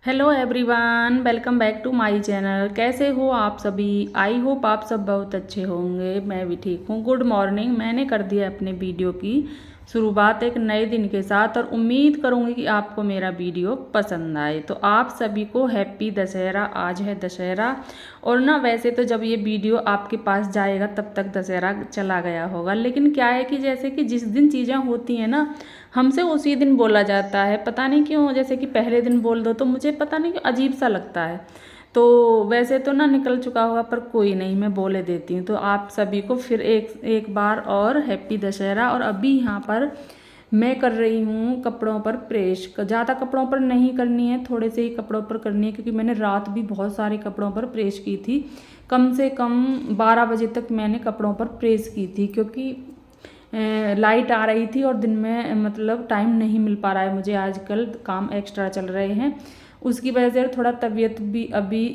Hello everyone, welcome back to my channel. कैसे हो आप सभी? आई होप आप सब बहुत अच्छे होंगे। मैं भी ठीक हूँ। Good morning. मैंने कर दिया अपने वीडियो की शुरुआत एक नए दिन के साथ और उम्मीद करूँगी कि आपको मेरा वीडियो पसंद आए। तो आप सभी को हैप्पी दशहरा। आज है दशहरा और ना वैसे तो जब ये वीडियो आपके पास जाएगा तब तक दशहरा चला गया होगा, लेकिन क्या है कि जैसे कि जिस दिन चीज़ें होती हैं ना हमसे उसी दिन बोला जाता है। पता नहीं क्यों, जैसे कि पहले दिन बोल दो तो मुझे पता नहीं क्यों अजीब सा लगता है। तो वैसे तो ना निकल चुका होगा पर कोई नहीं, मैं बोले देती हूँ। तो आप सभी को फिर एक एक बार और हैप्पी दशहरा। और अभी यहाँ पर मैं कर रही हूँ कपड़ों पर प्रेस। ज़्यादा कपड़ों पर नहीं करनी है, थोड़े से ही कपड़ों पर करनी है, क्योंकि मैंने रात भी बहुत सारे कपड़ों पर प्रेस की थी। कम से कम 12 बजे तक मैंने कपड़ों पर प्रेस की थी, क्योंकि लाइट आ रही थी और दिन में मतलब टाइम नहीं मिल पा रहा है मुझे। आजकल काम एक्स्ट्रा चल रहे हैं, उसकी वजह से थोड़ा तबीयत भी अभी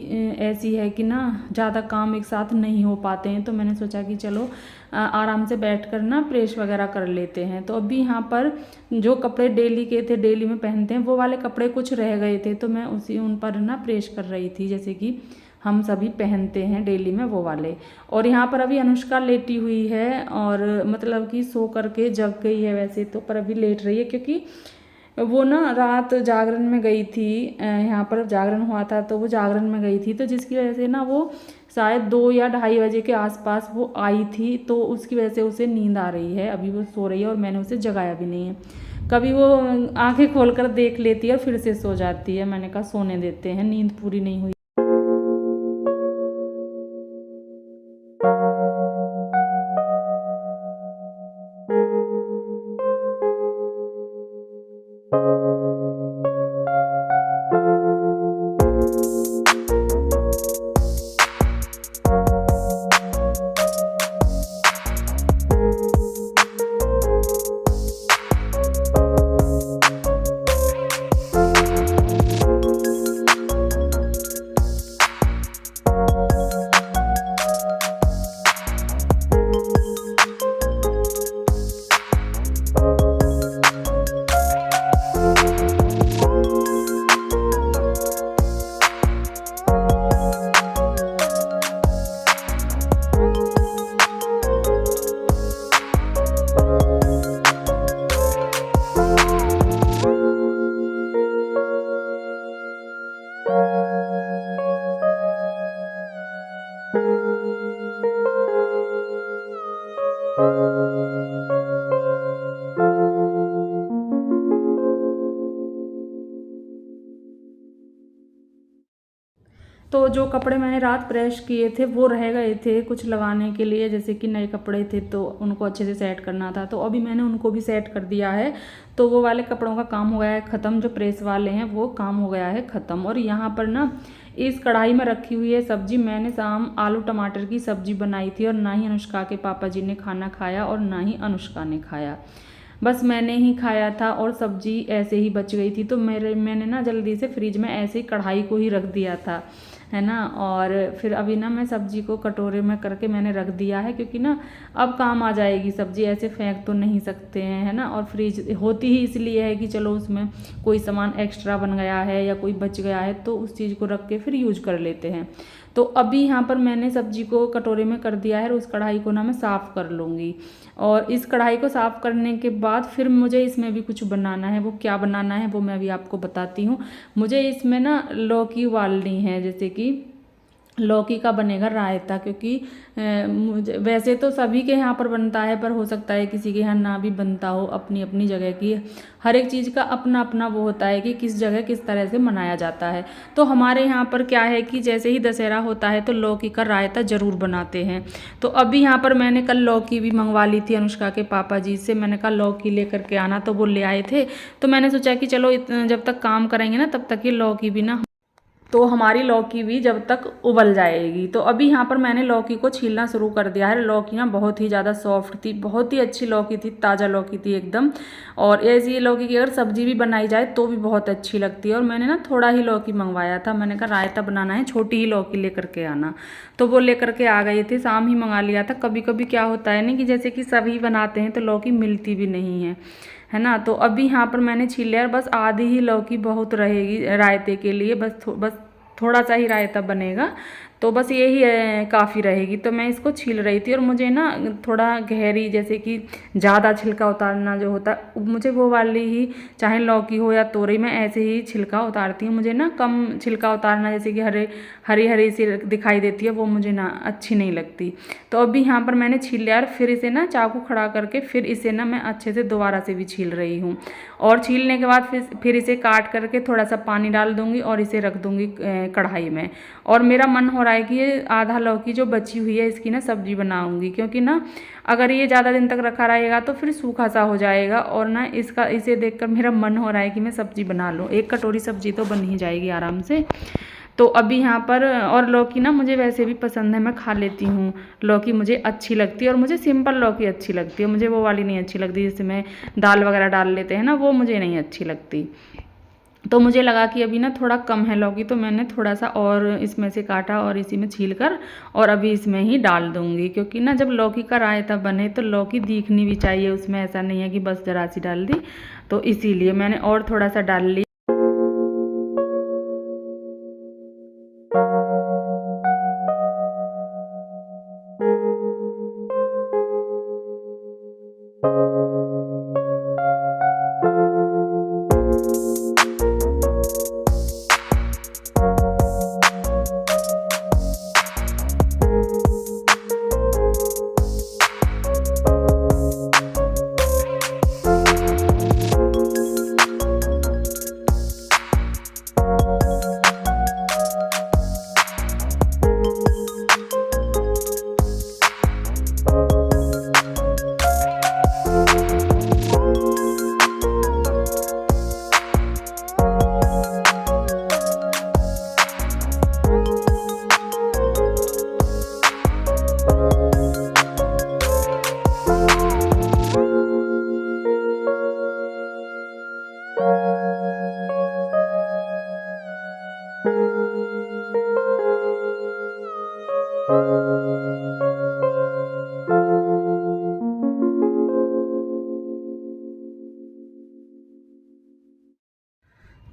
ऐसी है कि ना ज़्यादा काम एक साथ नहीं हो पाते हैं। तो मैंने सोचा कि चलो आराम से बैठ कर ना प्रेस वगैरह कर लेते हैं। तो अभी यहाँ पर जो कपड़े डेली के थे, डेली में पहनते हैं, वो वाले कपड़े कुछ रह गए थे, तो मैं उन पर ना प्रेस कर रही थी, जैसे कि हम सभी पहनते हैं डेली में वो वाले। और यहाँ पर अभी अनुष्का लेटी हुई है और मतलब कि सो करके जग गई है वैसे तो, पर अभी लेट रही है क्योंकि वो ना रात जागरण में गई थी। यहाँ पर जागरण हुआ था तो वो जागरण में गई थी, तो जिसकी वजह से ना वो शायद 2 या 2:30 बजे के आसपास वो आई थी, तो उसकी वजह से उसे नींद आ रही है। अभी वो सो रही है और मैंने उसे जगाया भी नहीं है। कभी वो आंखें खोलकर देख लेती है और फिर से सो जाती है। मैंने कहा सोने देते हैं, नींद पूरी नहीं हुई। तो जो कपड़े मैंने रात प्रेस किए थे वो रह गए थे कुछ लगाने के लिए, जैसे कि नए कपड़े थे तो उनको अच्छे से सेट करना था, तो अभी मैंने उनको भी सेट कर दिया है। तो वो वाले कपड़ों का काम हो गया है ख़त्म, जो प्रेस वाले हैं वो काम हो गया है ख़त्म। और यहाँ पर ना इस कढ़ाई में रखी हुई है सब्जी। मैंने शाम आलू टमाटर की सब्जी बनाई थी और ना ही अनुष्का के पापा जी ने खाना खाया और ना ही अनुष्का ने खाया, बस मैंने ही खाया था और सब्जी ऐसे ही बच गई थी। तो मैंने ना जल्दी से फ्रिज में ऐसे ही कढ़ाई को ही रख दिया था, है ना। और फिर अभी ना मैं सब्जी को कटोरे में करके मैंने रख दिया है, क्योंकि ना अब काम आ जाएगी सब्जी, ऐसे फेंक तो नहीं सकते हैं, है ना। और फ्रिज होती ही इसलिए है कि चलो उसमें कोई सामान एक्स्ट्रा बन गया है या कोई बच गया है तो उस चीज़ को रख के फिर यूज कर लेते हैं। तो अभी यहाँ पर मैंने सब्जी को कटोरे में कर दिया है और उस कढ़ाई को ना मैं साफ़ कर लूँगी। और इस कढ़ाई को साफ़ करने के बाद फिर मुझे इसमें भी कुछ बनाना है। वो क्या बनाना है वो मैं अभी आपको बताती हूँ। मुझे इसमें ना लौकी उबालनी है, जैसे कि लौकी का बनेगा रायता, क्योंकि मुझे वैसे तो सभी के यहाँ पर बनता है, पर हो सकता है किसी के यहाँ ना भी बनता हो। अपनी अपनी जगह की हर एक चीज़ का अपना अपना वो होता है कि किस जगह किस तरह से मनाया जाता है। तो हमारे यहाँ पर क्या है कि जैसे ही दशहरा होता है तो लौकी का रायता ज़रूर बनाते हैं। तो अभी यहाँ पर मैंने कल लौकी भी मंगवा ली थी अनुष्का के पापा जी से। मैंने कहा लौकी लेकर के आना, तो वो ले आए थे। तो मैंने सोचा कि चलो जब तक काम करेंगे ना तब तक ये लौकी भी ना, तो हमारी लौकी भी जब तक उबल जाएगी। तो अभी यहाँ पर मैंने लौकी को छीलना शुरू कर दिया है। लौकी ना बहुत ही ज़्यादा सॉफ्ट थी, बहुत ही अच्छी लौकी थी, ताज़ा लौकी थी एकदम। और ऐसी लौकी की अगर सब्जी भी बनाई जाए तो भी बहुत अच्छी लगती है। और मैंने ना थोड़ा ही लौकी मंगवाया था, मैंने कहा रायता बनाना है, छोटी ही लौकी लेकर के आना। तो वो लेकर के आ गए थे, शाम ही मंगा लिया था। कभी कभी क्या होता है ना कि जैसे कि सभी बनाते हैं तो लौकी मिलती भी नहीं है, है ना। तो अभी यहाँ पर मैंने छील लिया, बस आधी ही लौकी बहुत रहेगी रायते के लिए, बस थोड़ा सा ही रायता बनेगा, तो बस यही काफ़ी रहेगी। तो मैं इसको छील रही थी और मुझे ना थोड़ा गहरी, जैसे कि ज़्यादा छिलका उतारना जो होता है मुझे वो वाली ही, चाहे लौकी हो या तोरई, मैं ऐसे ही छिलका उतारती हूँ। मुझे ना कम छिलका उतारना, जैसे कि हरी हरी सी दिखाई देती है, वो मुझे ना अच्छी नहीं लगती। तो अभी यहाँ पर मैंने छील लिया और फिर इसे ना चाकू खड़ा करके फिर इसे ना मैं अच्छे से दोबारा से भी छील रही हूँ। और छीलने के बाद फिर इसे काट करके थोड़ा सा पानी डाल दूँगी और इसे रख दूँगी कढ़ाई में। और मेरा मन हो रहा है कि ये आधा लौकी जो बची हुई है इसकी ना सब्जी बनाऊंगी, क्योंकि ना अगर ये ज़्यादा दिन तक रखा रहेगा तो फिर सूखा सा हो जाएगा। और ना इसे देखकर मेरा मन हो रहा है कि मैं सब्जी बना लूँ, एक कटोरी सब्जी तो बन ही जाएगी आराम से। तो अभी यहाँ पर, और लौकी ना मुझे वैसे भी पसंद है, मैं खा लेती हूँ लौकी, मुझे अच्छी लगती है। और मुझे सिंपल लौकी अच्छी लगती है, मुझे वो वाली नहीं अच्छी लगती जिसमें दाल वगैरह डाल लेते हैं ना, वो मुझे नहीं अच्छी लगती। तो मुझे लगा कि अभी ना थोड़ा कम है लौकी, तो मैंने थोड़ा सा और इसमें से काटा और इसी में छील कर और अभी इसमें ही डाल दूँगी। क्योंकि ना जब लौकी का रायता बने तो लौकी दिखनी भी चाहिए उसमें, ऐसा नहीं है कि बस ज़रा सी डाल दी, तो इसीलिए मैंने और थोड़ा सा डाल ली।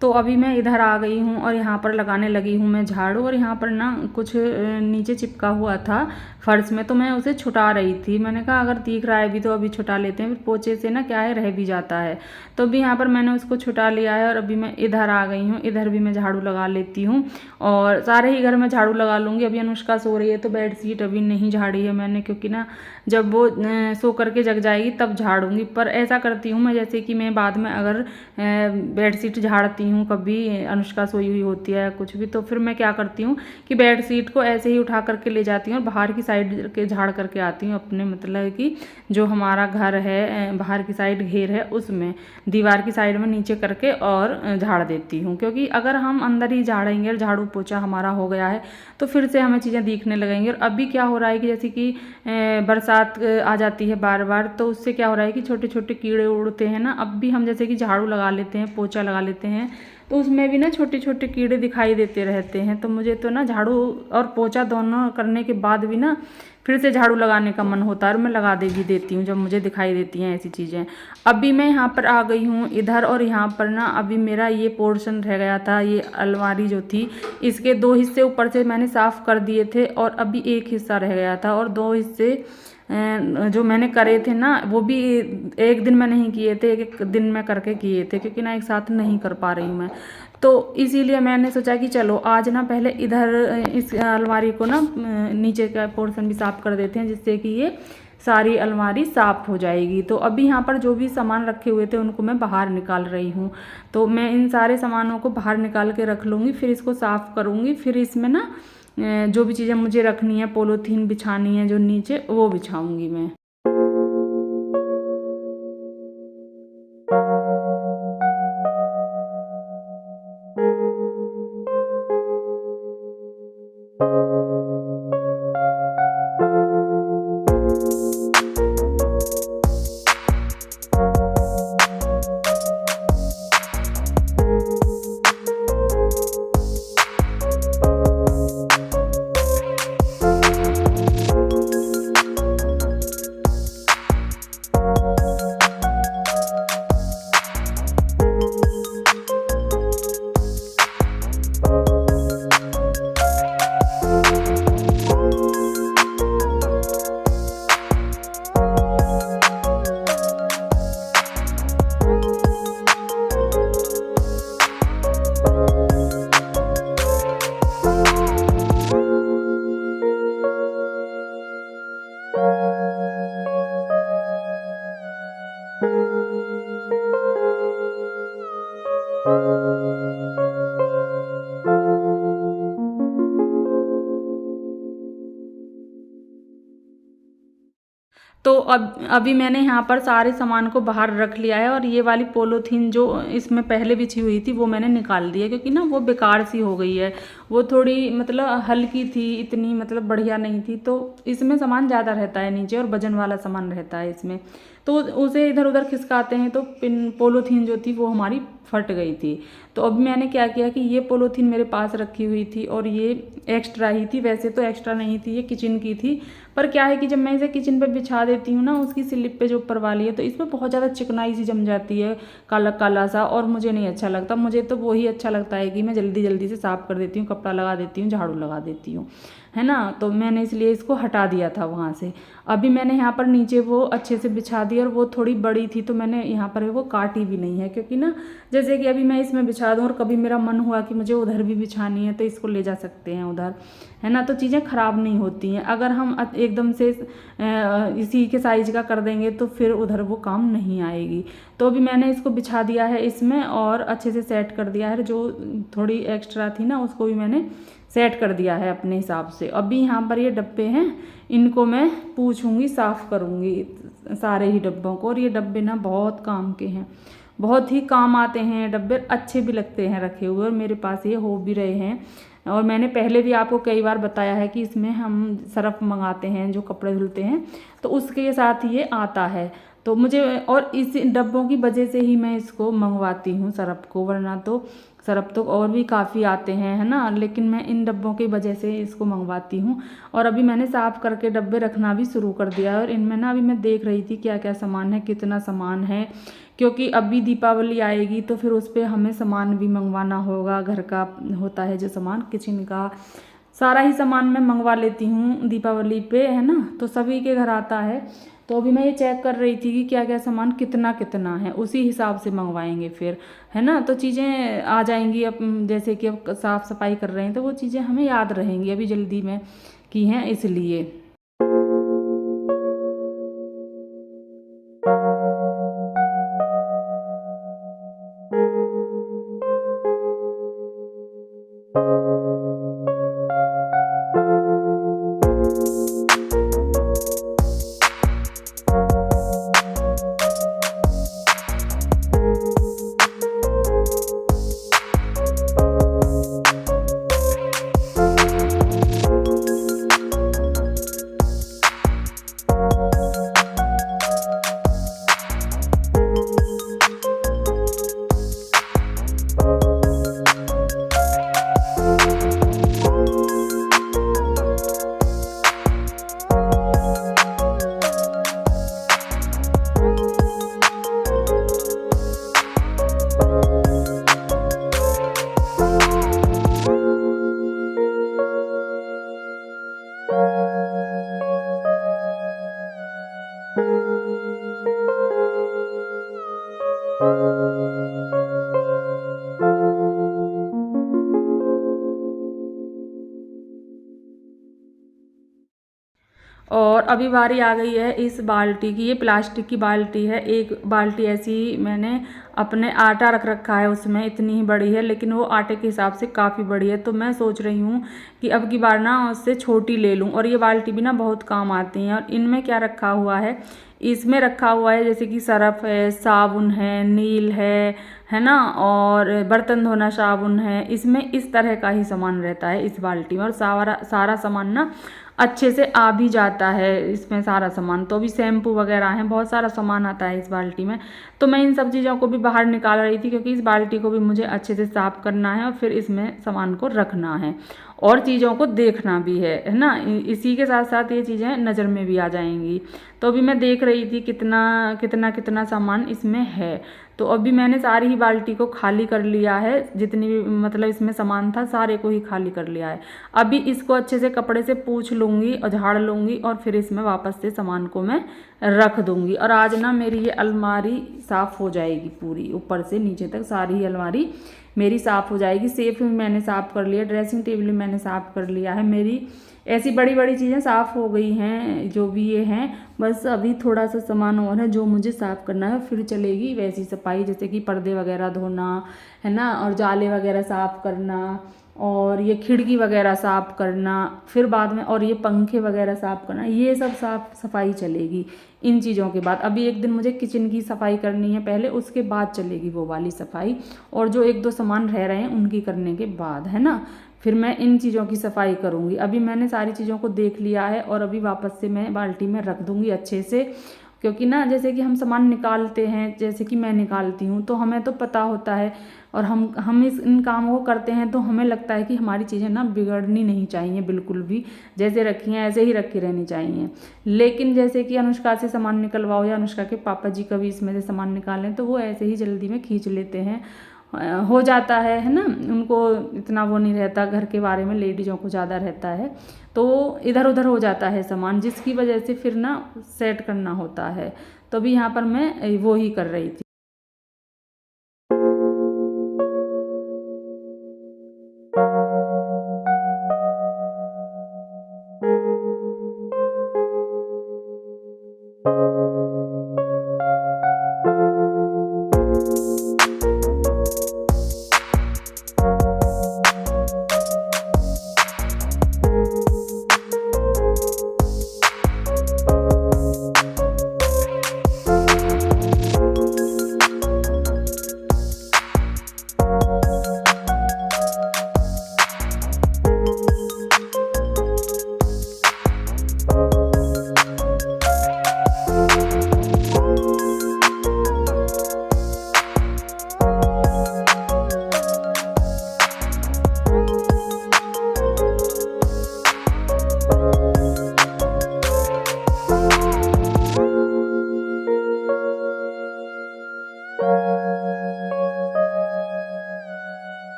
तो अभी मैं इधर आ गई हूँ और यहाँ पर लगाने लगी हूँ मैं झाड़ू। और यहाँ पर ना कुछ नीचे चिपका हुआ था फर्श में, तो मैं उसे छुटा रही थी। मैंने कहा अगर दिख रहा है अभी तो अभी छुटा लेते हैं, फिर पोछे से ना क्या है रह भी जाता है। तो अभी यहाँ पर मैंने उसको छुटा लिया है और अभी मैं इधर आ गई हूँ, इधर भी मैं झाड़ू लगा लेती हूँ और सारे ही घर में झाड़ू लगा लूँगी। अभी अनुष्का सो रही है तो बेडशीट अभी नहीं झाड़ी है मैंने, क्योंकि ना जब वो सो करके जग जाएगी तब झाड़ूंगी। पर ऐसा करती हूँ मैं, जैसे कि मैं बाद में अगर बेडशीट झाड़ती हूँ, कभी अनुष्का सोई हुई होती है कुछ भी, तो फिर मैं क्या करती हूँ कि बेडशीट को ऐसे ही उठा करके ले जाती हूँ और बाहर की साइड के झाड़ करके आती हूँ अपने, मतलब कि जो हमारा घर है बाहर की साइड घेर है उसमें दीवार की साइड में नीचे करके और झाड़ देती हूँ। क्योंकि अगर हम अंदर ही झाड़ेंगे और झाड़ू पोछा हमारा हो गया है तो फिर से हमें चीज़ें दिखने लगेंगी। और अभी क्या हो रहा है कि जैसे कि बरसात आ जाती है बार बार, तो उससे क्या हो रहा है कि छोटे छोटे कीड़े उड़ते हैं ना। अब भी हम जैसे कि झाड़ू लगा लेते हैं, पोछा लगा लेते हैं, तो उसमें भी ना छोटे छोटे कीड़े दिखाई देते रहते हैं। तो मुझे तो ना झाड़ू और पोछा दोनों करने के बाद भी ना फिर से झाड़ू लगाने का मन होता है और मैं लगा भी देती हूँ जब मुझे दिखाई देती हैं ऐसी चीज़ें। अभी मैं यहाँ पर आ गई हूँ इधर, और यहाँ पर ना अभी मेरा ये पोर्शन रह गया था, ये अलमारी जो थी इसके 2 हिस्से ऊपर से मैंने साफ़ कर दिए थे और अभी 1 हिस्सा रह गया था। और 2 हिस्से जो मैंने करे थे ना वो भी एक दिन में नहीं किए थे, एक दिन में करके किए थे, क्योंकि ना एक साथ नहीं कर पा रही हूँ मैं। तो इसीलिए मैंने सोचा कि चलो आज ना पहले इधर इस अलमारी को ना नीचे का पोर्शन भी साफ़ कर देते हैं, जिससे कि ये सारी अलमारी साफ़ हो जाएगी। तो अभी यहाँ पर जो भी सामान रखे हुए थे उनको मैं बाहर निकाल रही हूँ। तो मैं इन सारे सामानों को बाहर निकाल के रख लूँगी, फिर इसको साफ़ करूँगी। फिर इसमें ना जो भी चीज़ें मुझे रखनी है, पॉलीथीन बिछानी है जो नीचे, वो बिछाऊँगी मैं। तो अब अभी मैंने यहाँ पर सारे सामान को बाहर रख लिया है और ये वाली पॉलीथीन जो इसमें पहले बिछी हुई थी वो मैंने निकाल दी है, क्योंकि ना वो बेकार सी हो गई है। वो थोड़ी मतलब हल्की थी, इतनी मतलब बढ़िया नहीं थी। तो इसमें सामान ज़्यादा रहता है नीचे और वजन वाला सामान रहता है इसमें, तो उसे इधर उधर खिसकाते हैं तो पॉलीथीन जो थी वो हमारी फट गई थी। तो अब मैंने क्या किया कि ये पॉलीथीन मेरे पास रखी हुई थी और ये एक्स्ट्रा ही थी, वैसे तो एक्स्ट्रा नहीं थी, ये किचन की थी। पर क्या है कि जब मैं इसे किचन पे बिछा देती हूँ ना, उसकी स्लिप पे जो ऊपर वाली है, तो इस पर बहुत ज़्यादा चिकनाई सी जम जाती है, काला काला सा, और मुझे नहीं अच्छा लगता। मुझे तो वही अच्छा लगता है कि मैं जल्दी जल्दी से साफ़ कर देती हूँ, कपड़ा लगा देती हूँ, झाड़ू लगा देती हूँ, है ना। तो मैंने इसलिए इसको हटा दिया था वहाँ से। अभी मैंने यहाँ पर नीचे वो अच्छे से बिछा दी और वो थोड़ी बड़ी थी तो मैंने यहाँ पर वो काटी भी नहीं है, क्योंकि ना जैसे कि अभी मैं इसमें बिछा दूँ और कभी मेरा मन हुआ कि मुझे उधर भी बिछानी है तो इसको ले जा सकते हैं उधर, है ना। तो चीज़ें ख़राब नहीं होती हैं। अगर हम एकदम से इसी के साइज का कर देंगे तो फिर उधर वो काम नहीं आएगी। तो अभी मैंने इसको बिछा दिया है इसमें और अच्छे से सेट कर दिया है। जो थोड़ी एक्स्ट्रा थी ना उसको भी मैंने सेट कर दिया है अपने हिसाब से। अभी यहाँ पर ये डब्बे हैं, इनको मैं पूछूंगी, साफ़ करूँगी सारे ही डब्बों को। और ये डब्बे ना बहुत काम के हैं, बहुत ही काम आते हैं डब्बे, अच्छे भी लगते हैं रखे हुए, और मेरे पास ये हो भी रहे हैं। और मैंने पहले भी आपको कई बार बताया है कि इसमें हम सर्फ मंगाते हैं जो कपड़े धुलते हैं, तो उसके साथ ये आता है। तो मुझे और इस डब्बों की वजह से ही मैं इसको मंगवाती हूँ सर्फ को, वरना तो सर्फ तो और भी काफ़ी आते हैं, है ना, लेकिन मैं इन डब्बों की वजह से इसको मंगवाती हूँ। और अभी मैंने साफ़ करके डब्बे रखना भी शुरू कर दिया है। और इनमें ना अभी मैं देख रही थी क्या क्या सामान है, कितना सामान है, क्योंकि अभी दीपावली आएगी तो फिर उस पर हमें सामान भी मंगवाना होगा। घर का होता है जो सामान, किचन का सारा ही सामान मैं मंगवा लेती हूँ दीपावली पे, है ना, तो सभी के घर आता है। तो अभी मैं ये चेक कर रही थी कि क्या क्या सामान कितना कितना है, उसी हिसाब से मंगवाएंगे फिर, है ना। तो चीज़ें आ जाएंगी, अब जैसे कि अब साफ़ सफाई कर रहे हैं तो वो चीज़ें हमें याद रहेंगी, अभी जल्दी में की हैं इसलिए। और अभी बारी आ गई है इस बाल्टी की। ये प्लास्टिक की बाल्टी है, एक बाल्टी ऐसी मैंने अपने आटा रख रखा है उसमें, इतनी ही बड़ी है, लेकिन वो आटे के हिसाब से काफ़ी बड़ी है। तो मैं सोच रही हूँ कि अब की बार ना उससे छोटी ले लूँ। और ये बाल्टी भी ना बहुत काम आती हैं। और इनमें क्या रखा हुआ है, इसमें रखा हुआ है जैसे कि सरफ है, साबुन है, नील है ना, और बर्तन धोना साबुन है। इसमें इस तरह का ही सामान रहता है इस बाल्टी में। और सारा सामान ना अच्छे से आ भी जाता है इसमें सारा सामान। तो अभी शैम्पू वगैरह हैं, बहुत सारा सामान आता है इस बाल्टी में। तो मैं इन सब चीज़ों को भी बाहर निकाल रही थी, क्योंकि इस बाल्टी को भी मुझे अच्छे से साफ़ करना है और फिर इसमें सामान को रखना है और चीज़ों को देखना भी है ना। इसी के साथ साथ ये चीज़ें नज़र में भी आ जाएंगी। तो अभी मैं देख रही थी कितना कितना कितना सामान इसमें है। तो अभी मैंने सारी ही बाल्टी को खाली कर लिया है, जितनी भी मतलब इसमें सामान था सारे को ही खाली कर लिया है। अभी इसको अच्छे से कपड़े से पोंछ लूँगी और झाड़ लूँगी और फिर इसमें वापस से सामान को मैं रख दूँगी। और आज ना मेरी ये अलमारी साफ़ हो जाएगी पूरी, ऊपर से नीचे तक सारी ही अलमारी मेरी साफ़ हो जाएगी। सेफ भी मैंने साफ़ कर लिया, ड्रेसिंग टेबल भी मैंने साफ़ कर लिया है। मेरी ऐसी बड़ी बड़ी चीज़ें साफ़ हो गई हैं जो भी ये हैं। बस अभी थोड़ा सा सामान और है जो मुझे साफ़ करना है, फिर चलेगी वैसी सफाई, जैसे कि पर्दे वगैरह धोना, है ना, और जाले वगैरह साफ़ करना और ये खिड़की वगैरह साफ़ करना, फिर बाद में और ये पंखे वगैरह साफ़ करना, ये सब साफ़ सफाई चलेगी इन चीज़ों के बाद। अभी एक दिन मुझे किचन की सफाई करनी है पहले, उसके बाद चलेगी वो वाली सफाई, और जो 1-2 सामान रह रहे हैं उनकी करने के बाद, है ना, फिर मैं इन चीज़ों की सफाई करूँगी। अभी मैंने सारी चीज़ों को देख लिया है और अभी वापस से मैं बाल्टी में रख दूँगी अच्छे से, क्योंकि ना जैसे कि हम सामान निकालते हैं, जैसे कि मैं निकालती हूँ, तो हमें तो पता होता है और हम इन कामों को करते हैं तो हमें लगता है कि हमारी चीज़ें ना बिगड़नी नहीं चाहिए बिल्कुल भी, जैसे रखी हैं ऐसे ही रखी रहनी चाहिए। लेकिन जैसे कि अनुष्का से सामान निकलवाओ या अनुष्का के पापा जी कभी इसमें से सामान निकालें तो वो ऐसे ही जल्दी में खींच लेते हैं, हो जाता है ना, उनको इतना वो नहीं रहता घर के बारे में, लेडीज़ों को ज़्यादा रहता है, तो इधर उधर हो जाता है सामान, जिसकी वजह से फिर ना सेट करना होता है। तो अभी यहाँ पर मैं वो ही कर रही थी।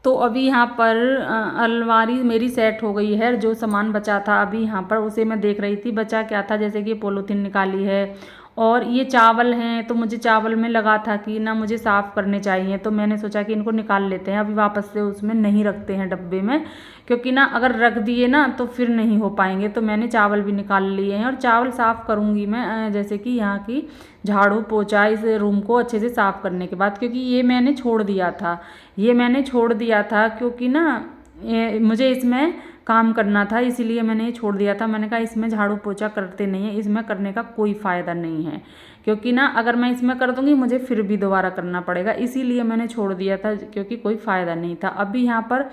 तो अभी यहाँ पर अलमारी मेरी सेट हो गई है। जो सामान बचा था अभी यहाँ पर उसे मैं देख रही थी, बचा क्या था, जैसे कि पॉलीथीन निकाली है और ये चावल हैं, तो मुझे चावल में लगा था कि ना मुझे साफ़ करने चाहिए, तो मैंने सोचा कि इनको निकाल लेते हैं। अभी वापस से उसमें नहीं रखते हैं डब्बे में, क्योंकि ना अगर रख दिए ना तो फिर नहीं हो पाएंगे, तो मैंने चावल भी निकाल लिए हैं और चावल साफ़ करूँगी मैं, जैसे कि यहाँ की झाड़ू पोछा इस रूम को अच्छे से साफ़ करने के बाद, क्योंकि ये मैंने छोड़ दिया था क्योंकि ना मुझे इसमें काम करना था, इसीलिए मैंने ये छोड़ दिया था। मैंने कहा इसमें झाड़ू पोछा करते नहीं है, इसमें करने का कोई फ़ायदा नहीं है, क्योंकि ना अगर मैं इसमें कर दूंगी मुझे फिर भी दोबारा करना पड़ेगा, इसीलिए मैंने छोड़ दिया था, क्योंकि कोई फ़ायदा नहीं था। अभी यहाँ पर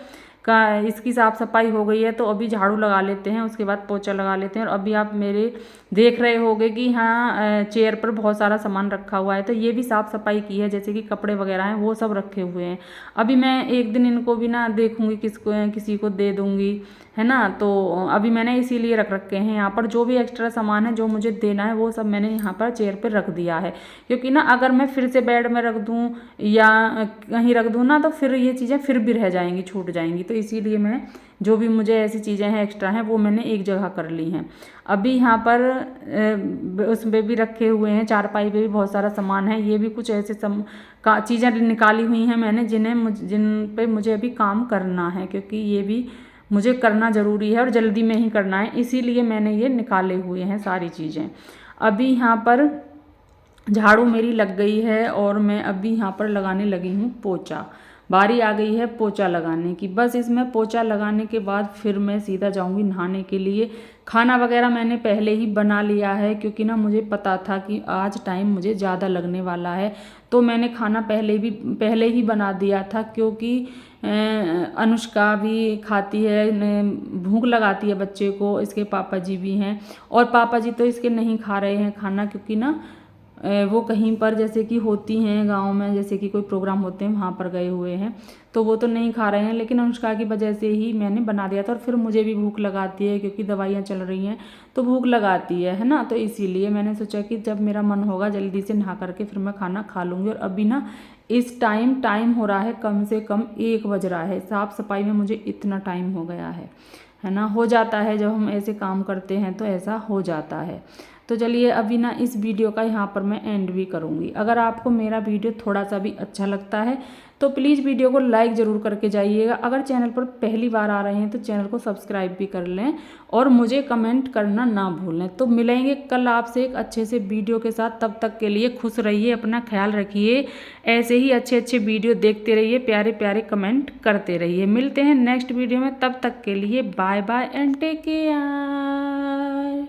इसकी साफ़ सफाई हो गई है, तो अभी झाड़ू लगा लेते हैं, उसके बाद पोछा लगा लेते हैं। और अभी आप मेरे देख रहे होंगे कि हाँ चेयर पर बहुत सारा सामान रखा हुआ है, तो ये भी साफ़ सफाई की है, जैसे कि कपड़े वगैरह हैं वो सब रखे हुए हैं। अभी मैं एक दिन इनको भी ना देखूंगी, किसी को दे दूंगी, है ना, तो अभी मैंने इसीलिए रख रखे हैं यहाँ पर। जो भी एक्स्ट्रा सामान है जो मुझे देना है वो सब मैंने यहाँ पर चेयर पर रख दिया है, क्योंकि ना अगर मैं फिर से बेड में रख दूँ या कहीं रख दूँ ना तो फिर ये चीज़ें फिर भी रह जाएंगी, छूट जाएंगी, तो इसीलिए मैं जो भी मुझे ऐसी चीज़ें हैं एक्स्ट्रा हैं वो मैंने एक जगह कर ली हैं। अभी यहाँ पर उसमें भी रखे हुए हैं, चारपाई पे भी बहुत सारा सामान है, ये भी कुछ ऐसे चीज़ें निकाली हुई हैं मैंने जिन पे मुझे अभी काम करना है, क्योंकि ये भी मुझे करना ज़रूरी है और जल्दी में ही करना है, इसीलिए मैंने ये निकाले हुए हैं सारी चीज़ें। अभी यहाँ पर झाड़ू मेरी लग गई है और मैं अभी यहाँ पर लगाने लगी हूँ पोछा। बारी आ गई है पोछा लगाने की, बस इसमें पोछा लगाने के बाद फिर मैं सीधा जाऊँगी नहाने के लिए। खाना वगैरह मैंने पहले ही बना लिया है, क्योंकि ना मुझे पता था कि आज टाइम मुझे ज़्यादा लगने वाला है, तो मैंने खाना पहले ही बना दिया था, क्योंकि अनुष्का भी खाती है, भूख लगाती है बच्चे को, इसके पापा जी भी हैं और पापा जी तो इसके नहीं खा रहे हैं खाना, क्योंकि ना वो कहीं पर जैसे कि होती हैं गांव में, जैसे कि कोई प्रोग्राम होते हैं वहाँ पर गए हुए हैं, तो वो तो नहीं खा रहे हैं, लेकिन अनुष्का की वजह से ही मैंने बना दिया था। और फिर मुझे भी भूख लगाती है, क्योंकि दवाइयाँ चल रही हैं तो भूख लगाती है ना, तो इसीलिए मैंने सोचा कि जब मेरा मन होगा जल्दी से नहा करके फिर मैं खाना खा लूँगी। और अभी ना इस टाइम हो रहा है कम से कम 1 बज रहा है, साफ़ सफाई में मुझे इतना टाइम हो गया है ना, हो जाता है जब हम ऐसे काम करते हैं तो ऐसा हो जाता है। तो तो चलिए अभी ना इस वीडियो का यहाँ पर मैं एंड भी करूँगी। अगर आपको मेरा वीडियो थोड़ा सा भी अच्छा लगता है तो प्लीज़ वीडियो को लाइक ज़रूर करके जाइएगा। अगर चैनल पर पहली बार आ रहे हैं तो चैनल को सब्सक्राइब भी कर लें और मुझे कमेंट करना ना भूलें। तो मिलेंगे कल आपसे एक अच्छे से वीडियो के साथ। तब तक के लिए खुश रहिए, अपना ख्याल रखिए, ऐसे ही अच्छे अच्छे वीडियो देखते रहिए, प्यारे प्यारे कमेंट करते रहिए। मिलते हैं नेक्स्ट वीडियो में, तब तक के लिए bye bye and take care.